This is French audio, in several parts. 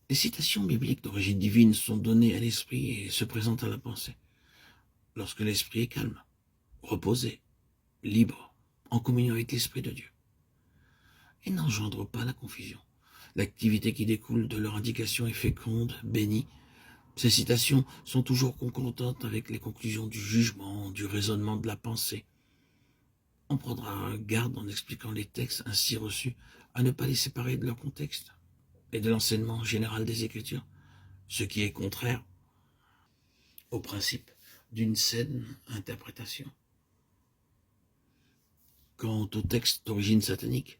Les citations bibliques d'origine divine sont données à l'esprit et se présentent à la pensée. Lorsque l'esprit est calme, reposé, libre, en communion avec l'Esprit de Dieu, et n'engendre pas la confusion. L'activité qui découle de leur indication est féconde, bénie. Ces citations sont toujours concordantes avec les conclusions du jugement, du raisonnement de la pensée. On prendra garde en expliquant les textes ainsi reçus à ne pas les séparer de leur contexte et de l'enseignement général des Écritures, ce qui est contraire au principe d'une saine interprétation. Quant aux textes d'origine satanique,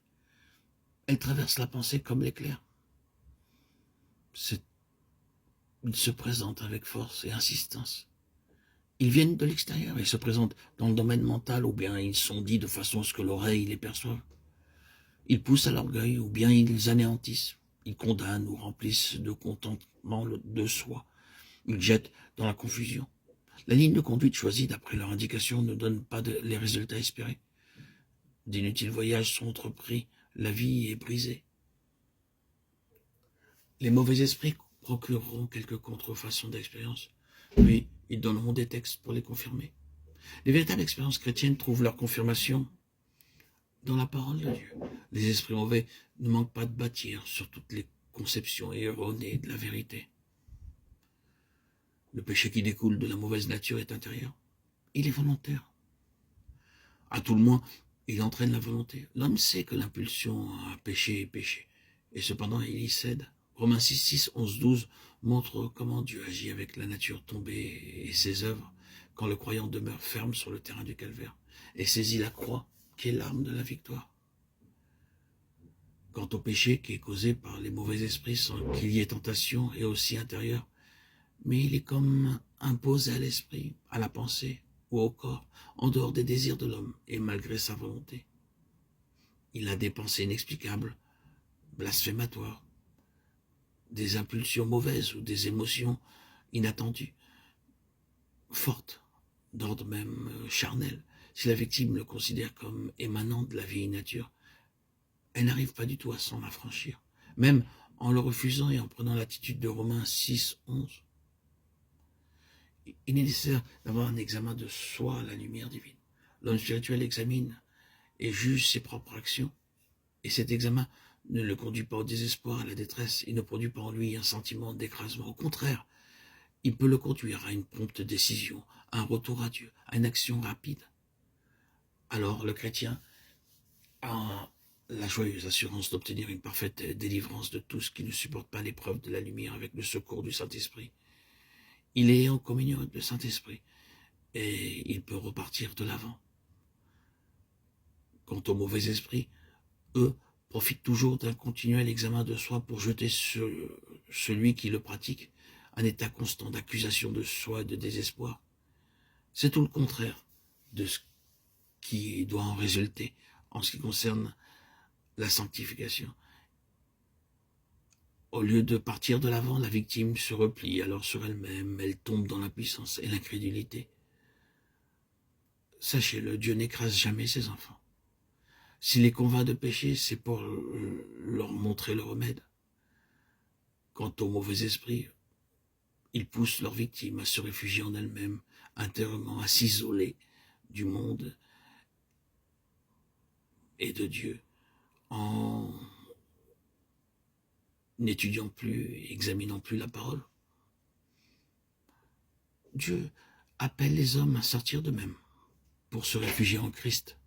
elles traversent la pensée comme l'éclair. Ils se présentent avec force et insistance. Ils viennent de l'extérieur et se présentent dans le domaine mental, ou bien ils sont dits de façon à ce que l'oreille les perçoive. Ils poussent à l'orgueil, ou bien ils anéantissent. Ils condamnent ou remplissent de contentement de soi. Ils jettent dans la confusion. La ligne de conduite choisie d'après leur indication ne donne pas les résultats espérés. D'inutiles voyages sont entrepris, la vie est brisée. Les mauvais esprits procureront quelques contrefaçons d'expérience, puis ils donneront des textes pour les confirmer. Les véritables expériences chrétiennes trouvent leur confirmation dans la parole de Dieu. Les esprits mauvais ne manquent pas de bâtir sur toutes les conceptions erronées de la vérité. Le péché qui découle de la mauvaise nature est intérieur. Il est volontaire. À tout le moins, il entraîne la volonté. L'homme sait que l'impulsion à pécher est péché, et cependant il y cède. Romains 6, 6, 11, 12 montre comment Dieu agit avec la nature tombée et ses œuvres quand le croyant demeure ferme sur le terrain du calvaire et saisit la croix qui est l'arme de la victoire. Quant au péché qui est causé par les mauvais esprits sans qu'il y ait tentation est aussi intérieur, mais il est comme imposé à l'esprit, à la pensée ou au corps, en dehors des désirs de l'homme et malgré sa volonté. Il a des pensées inexplicables, blasphématoires, des impulsions mauvaises ou des émotions inattendues, fortes, d'ordre même charnel. Si la victime le considère comme émanant de la vieille nature, elle n'arrive pas du tout à s'en affranchir, même en le refusant et en prenant l'attitude de Romains 6, 11. Il est nécessaire d'avoir un examen de soi à la lumière divine. L'homme spirituel examine et juge ses propres actions, et cet examen ne le conduit pas au désespoir, à la détresse. Il ne produit pas en lui un sentiment d'écrasement. Au contraire, il peut le conduire à une prompte décision, à un retour à Dieu, à une action rapide. Alors le chrétien a la joyeuse assurance d'obtenir une parfaite délivrance de tout ce qui ne supporte pas l'épreuve de la lumière avec le secours du Saint-Esprit. Il est en communion avec le Saint-Esprit et il peut repartir de l'avant. Quant aux mauvais esprits, eux profitent toujours d'un continuel examen de soi pour jeter sur celui qui le pratique un état constant d'accusation de soi et de désespoir. C'est tout le contraire de ce qui doit en résulter en ce qui concerne la sanctification. Au lieu de partir de l'avant, la victime se replie alors sur elle-même, elle tombe dans l'impuissance et l'incrédulité. Sachez-le, Dieu n'écrase jamais ses enfants. S'il les convainc de pécher, c'est pour leur montrer le remède. Quant aux mauvais esprits, ils poussent leurs victimes à se réfugier en elles-mêmes, intérieurement, à s'isoler du monde et de Dieu, en n'étudiant plus, examinant plus la parole. Dieu appelle les hommes à sortir d'eux-mêmes pour se réfugier en Christ.